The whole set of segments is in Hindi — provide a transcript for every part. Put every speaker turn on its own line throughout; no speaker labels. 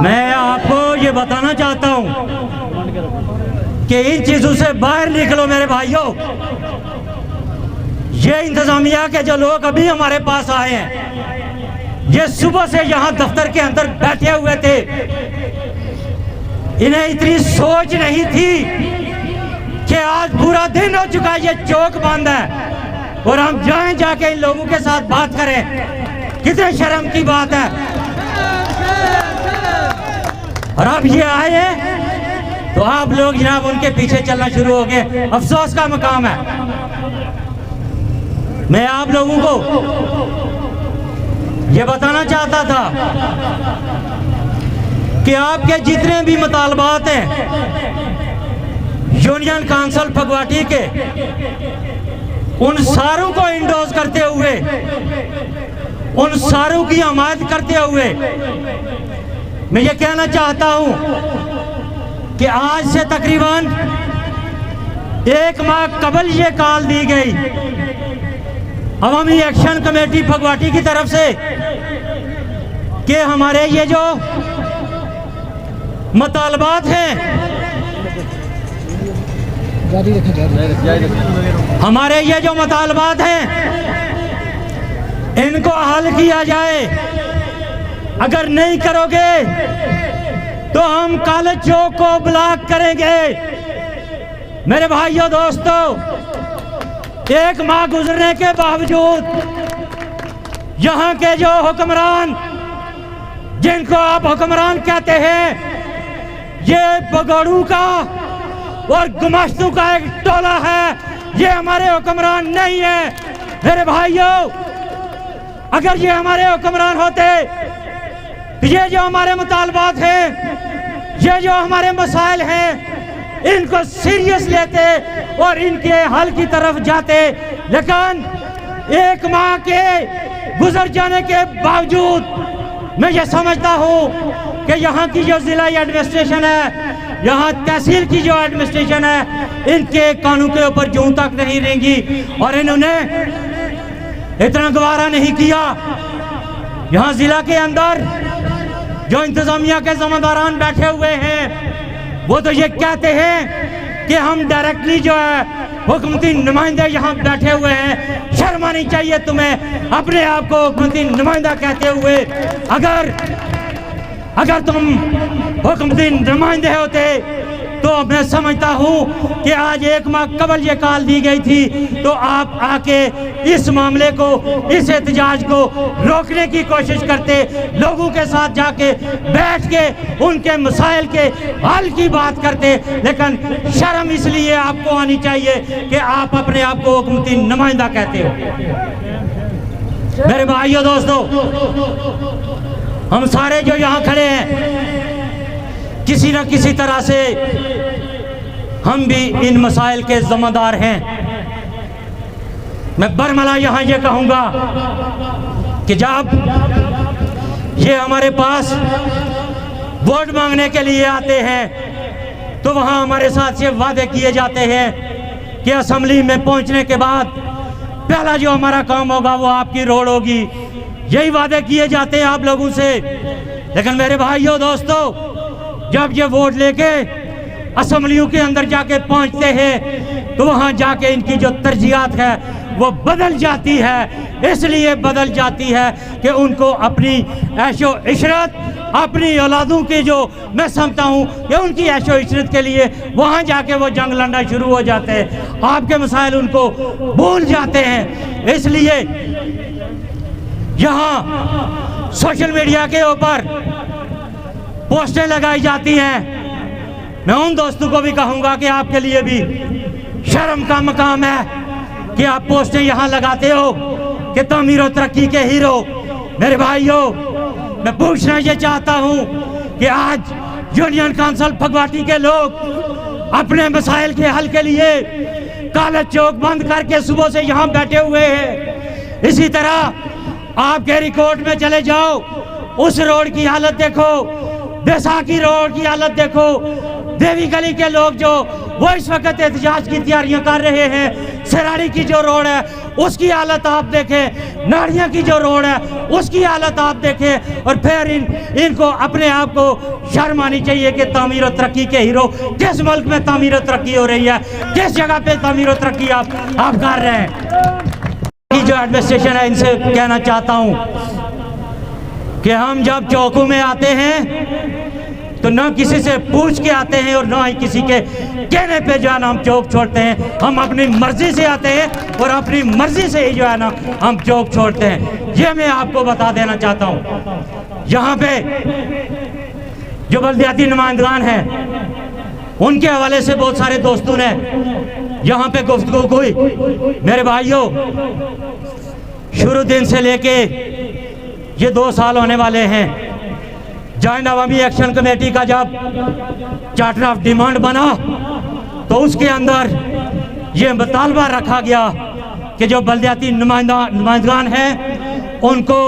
मैं आपको ये बताना चाहता हूं कि इन चीजों से बाहर निकलो मेरे भाइयों। ये इंतजामिया के जो लोग अभी हमारे पास आए हैं, ये सुबह से यहाँ दफ्तर के अंदर बैठे हुए थे। इन्हें इतनी सोच नहीं थी कि आज पूरा दिन हो चुका, ये चौक बंद है और हम जाएं जाके इन लोगों के साथ बात करें। कितने शर्म की बात है। और अब ये आए हैं तो आप लोग जनाब उनके पीछे चलना शुरू हो गए। अफसोस का मकाम है। मैं आप लोगों को ये बताना चाहता था कि आपके जितने भी मुतालबात हैं यूनियन काउंसिल फगवाटी के, उन सारों को इंडोर्स करते हुए, उन सारों की हमायत करते हुए मैं ये कहना चाहता हूं कि आज से तकरीबन 1 माह कबल ये कॉल दी गई अवामी एक्शन कमेटी फगवाटी की तरफ से कि हमारे ये जो मुतालबात हैं, हमारे ये जो मुतालबात हैं, इनको हल किया जाए। अगर नहीं करोगे तो हम कॉलेज चौक को ब्लॉक करेंगे। मेरे भाइयों दोस्तों, 1 माह गुजरने के बावजूद यहाँ के जो हुक्मरान, जिनको आप हुक्मरान कहते हैं, ये बगोड़ू का और गुमाश्तू का एक टोला है। ये हमारे हुक्मरान नहीं है। मेरे भाइयों, अगर ये हमारे हुक्मरान होते, ये जो हमारे मुतालबात हैं, ये जो हमारे मसाइल हैं, इनको सीरियस लेते और इनके हल की तरफ जाते। लेकिन 1 माह के गुजर जाने के बावजूद मैं ये समझता हूँ कि यहाँ की जो जिला एडमिनिस्ट्रेशन है, यहाँ तहसील की जो एडमिनिस्ट्रेशन है, इनके कानून के ऊपर जूं तक नहीं रहेंगी। और इन्होंने इतना गवारा नहीं किया। यहाँ जिला के अंदर जो इंतजामिया के जिम्मेदारान बैठे हुए हैं, वो तो ये कहते हैं कि हम डायरेक्टली जो है हुकूमती नुमाइंदे यहाँ बैठे हुए हैं। शर्म आनी चाहिए तुम्हें अपने आप को हुकूमती नुमाइंदा कहते हुए। अगर तुम हुकूमती नुमाइंदे होते तो मैं समझता हूँ कि आज 1 माह कबल ये कॉल दी गई थी, तो आप आके इस मामले को, इस एहतजाज को रोकने की कोशिश करते, लोगों के साथ जाके बैठ के उनके मसाइल के हल की बात करते। लेकिन शर्म इसलिए आपको आनी चाहिए कि आप अपने आप को हुकूमती नुमाइंदा कहते हो। मेरे भाइयों दोस्तों, हम सारे जो यहाँ खड़े हैं, किसी न किसी तरह से हम भी इन मसाइल के जिम्मेदार हैं। मैं बरमला यहाँ ये कहूँगा कि जब ये हमारे पास वोट मांगने के लिए आते हैं तो वहाँ हमारे साथ ये वादे किए जाते हैं कि असेंबली में पहुँचने के बाद पहला जो हमारा काम होगा वो आपकी रोड होगी। यही वादे किए जाते हैं आप लोगों से। लेकिन मेरे भाइयों दोस्तों, जब ये वोट लेके असेंबलियों के अंदर जाके पहुंचते हैं तो वहां जाके इनकी जो तरजीहात है वो बदल जाती है। इसलिए बदल जाती है कि उनको अपनी ऐशो इशरत, अपनी औलादों की जो मैं समझता हूँ कि उनकी ऐशो इशरत के लिए वहां जाके वो जंग लड़ना शुरू हो जाते हैं। आपके मसाइल उनको भूल जाते हैं। इसलिए यहाँ सोशल मीडिया के ऊपर पोस्टें लगाई जाती हैं। मैं उन दोस्तों को भी कहूंगा कि आपके लिए भी शर्म का मकाम है कि आप पोस्टें यहाँ लगाते हो कि तामीर और तरक्की के हीरो। मेरे भाइयों, मैं पूछना ये चाहता हूँ कि आज यूनियन काउंसिल फगवाटी के लोग अपने मसाइल के हल के लिए कॉलेज चौक बंद करके सुबह से यहाँ बैठे हुए हैं। इसी तरह आप गहरी कोट में चले जाओ, उस रोड की हालत देखो, बैसाखी रोड की हालत देखो, देवी गली के लोग जो वो इस वक्त एहतजाज की तैयारियां कर रहे हैं सराड़ी की जो रोड है उसकी हालत आप देखें, नाड़ियाँ की जो रोड है उसकी हालत आप देखें, और फिर इनको अपने आप को शर्म आनी चाहिए कि तामीर और तरक्की के हीरो किस मुल्क में तामीर और तरक्की हो रही है, किस जगह पे तामीर और तरक्की आप कर रहे हैं। जो एडमिनिस्ट्रेशन है इनसे कहना चाहता हूँ कि हम जब चौकों में आते हैं तो ना किसी से पूछ के आते हैं और ना ही किसी के कहने पे जो है ना हम चौक छोड़ते हैं। हम अपनी मर्जी से आते हैं और अपनी मर्जी से ही जो है ना हम चौक छोड़ते हैं। ये मैं आपको बता देना चाहता हूँ। यहाँ पे जो बल्दियाती नुमाइंदगान हैं उनके हवाले से बहुत सारे दोस्तों ने यहाँ पे गुफ्तगू हुई। मेरे भाइयों, शुरू दिन से लेके ये 2 साल होने वाले हैं, जॉइंट अवामी एक्शन कमेटी का जब चार्टर ऑफ डिमांड बना तो उसके अंदर ये मुतालबा रखा गया कि जो बल्दियाती नुमाइंदगान हैं उनको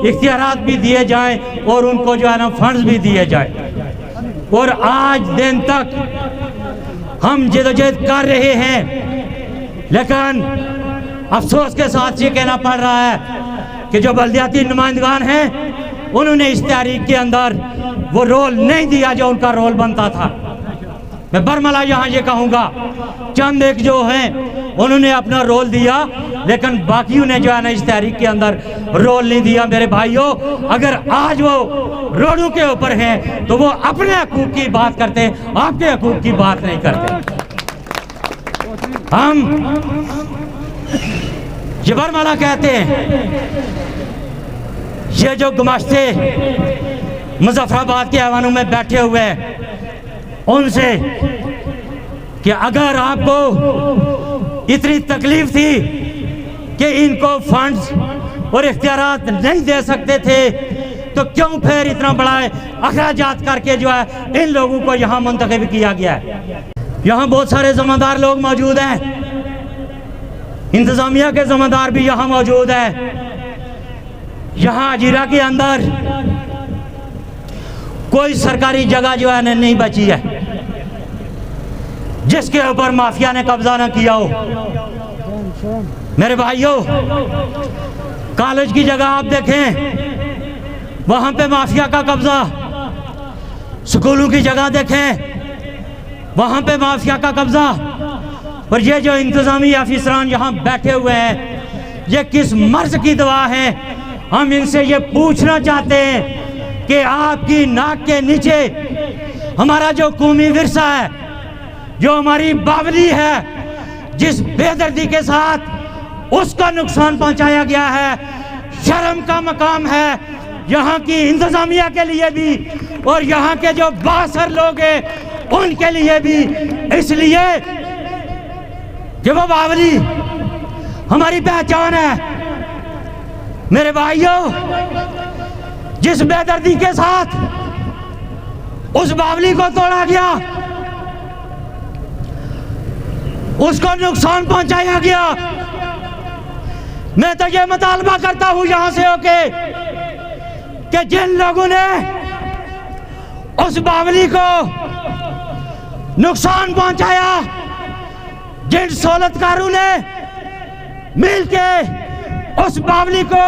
इख्तियारात भी दिए जाएं और उनको जो है ना फंड्स भी दिए जाएं। और आज दिन तक हम जदोजहद कर रहे हैं, लेकिन अफसोस के साथ ये कहना पड़ रहा है कि जो बल्दियाती नुमाइंदगान हैं उन्होंने इस तहरीक के अंदर वो रोल नहीं दिया जो उनका रोल बनता था। मैं बरमला यहाँ ये कहूँगा, चंद एक जो हैं उन्होंने अपना रोल दिया, लेकिन बाकियों ने जो है ना इस तहरीक के अंदर रोल नहीं दिया। मेरे भाइयों, अगर आज वो रोडों के ऊपर हैं तो वो अपने हकूक़ की बात करते हैं, आपके हकूक़ की बात नहीं करते। हम ये बरमला कहते हैं, ये जो गुमाश्ते मुजफ्फराबाद के ऐवानों में बैठे हुए हैं उनसे कि अगर आपको इतनी तकलीफ थी कि इनको फंड्स और इख्तियारात नहीं दे सकते थे तो क्यों फिर इतना बड़ा अखराजात करके जो है इन लोगों को यहाँ मुंतखब किया गया है। यहाँ बहुत सारे ज़िम्मेदार लोग मौजूद हैं, इंतज़ामिया के ज़िम्मेदार भी यहाँ मौजूद है। यहाँ अजीरा के अंदर कोई सरकारी जगह जो है नहीं बची है जिसके ऊपर माफिया ने कब्जा न किया हो। मेरे भाइयों, कॉलेज की जगह आप देखें, वहां पे माफिया का कब्जा। स्कूलों की जगह देखें, वहां पे माफिया का कब्जा। और ये जो इंतजामी अफसरान यहाँ बैठे हुए हैं, ये किस मर्ज की दवा है? हम इनसे ये पूछना चाहते हैं कि आपकी नाक के नीचे हमारा जो कौमी विरसा है, जो हमारी बावली है, जिस बेदर्दी के साथ उसका नुकसान पहुंचाया गया है, शर्म का मकाम है यहाँ की इंतजामिया के लिए भी और यहाँ के जो बासर लोग हैं उनके लिए भी, इसलिए कि वो बावली हमारी पहचान है। मेरे भाइयों, जिस बेदर्दी के साथ उस बावली को तोड़ा गया, उसको नुकसान पहुंचाया गया, मैं तो ये मुतालबा करता हूं यहां से होके कि जिन लोगों ने उस बावली को नुकसान पहुंचाया, जिन सहूलतकारों ने मिलके उस बावली को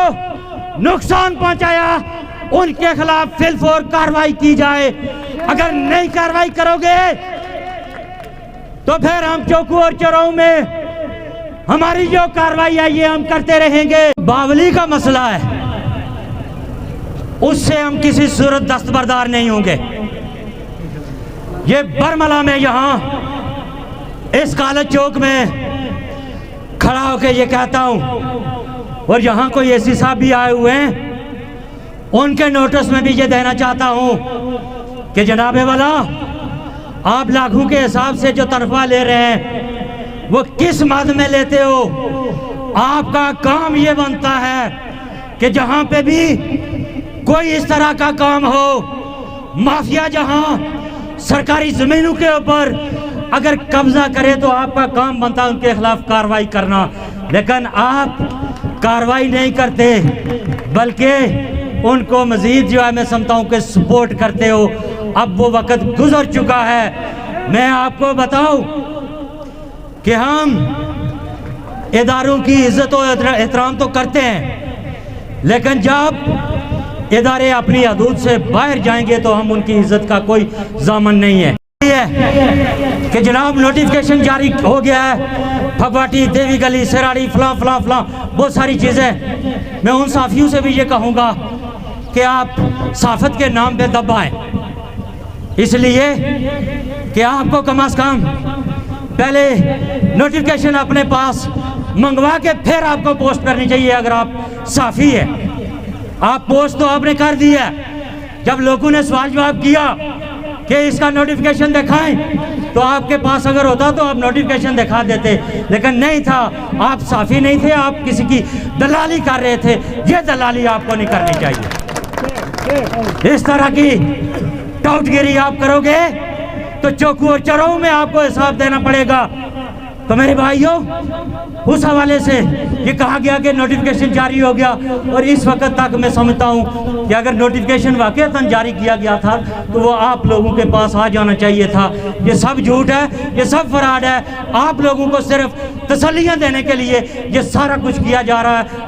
नुकसान पहुंचाया, उनके खिलाफ फिलफौर कार्रवाई की जाए। अगर नहीं कार्रवाई करोगे तो फिर हम चौकों और चौराहों में हमारी जो कार्रवाई है ये हम करते रहेंगे। बावली का मसला है, उससे हम किसी सूरत दस्तबरदार नहीं होंगे। ये बरमला में यहाँ इस कॉलेज चौक में खड़ा होकर ये कहता हूँ, और यहाँ कोई एसी साहब भी आए हुए हैं, उनके नोटिस में भी ये देना चाहता हूँ कि जनाबे वाला, आप लाखों के हिसाब से जो तनख्वाह ले रहे हैं वो किस मद में लेते हो? आपका काम ये बनता है कि जहाँ पे भी कोई इस तरह का काम हो, माफिया जहाँ सरकारी ज़मीनों के ऊपर अगर कब्जा करे तो आपका काम बनता है उनके खिलाफ कार्रवाई करना, लेकिन आप कार्रवाई नहीं करते बल्कि उनको मजीद जो है मैं समझता हूँ कि सपोर्ट करते हो। अब वो वक्त गुजर चुका है। मैं आपको बताऊं कि हम इदारों की इज्जत और एहतराम तो करते हैं, लेकिन जब इदारे अपनी हदूद से बाहर जाएंगे तो हम उनकी इज्जत का कोई ज़ामन नहीं है। कि जनाब नोटिफिकेशन जारी हो गया है, फगवाटी, देवी गली, सिराड़ी, फलां फलां फलां बहुत सारी चीज़ें। मैं उन साफियों से भी ये कहूँगा कि आप साफत के नाम पे दबाएं, इसलिए कि आपको कम अज़ कम पहले नोटिफिकेशन अपने पास मंगवा के फिर आपको पोस्ट करनी चाहिए। अगर आप साफ़ी है, आप पोस्ट तो आपने कर दिया, जब लोगों ने सवाल जवाब किया कि इसका नोटिफिकेशन दिखाएं, तो आपके पास अगर होता तो आप नोटिफिकेशन दिखा देते, लेकिन नहीं था, आप साफ़ी नहीं थे, आप किसी की दलाली कर रहे थे। ये दलाली आपको नहीं करनी चाहिए। इस तरह की टाउटगिरी आप करोगे तो चौकू और चरऊ में आपको हिसाब देना पड़ेगा। तो मेरे भाइयों, उस हवाले से ये कहा गया कि नोटिफिकेशन जारी हो गया, और इस वक्त तक मैं समझता हूँ कि अगर नोटिफिकेशन वाकईतन जारी किया गया था तो वो आप लोगों के पास आ जाना चाहिए था। ये सब झूठ है, ये सब फराड है। आप लोगों को सिर्फ तसल्लियाँ देने के लिए ये सारा कुछ किया जा रहा है।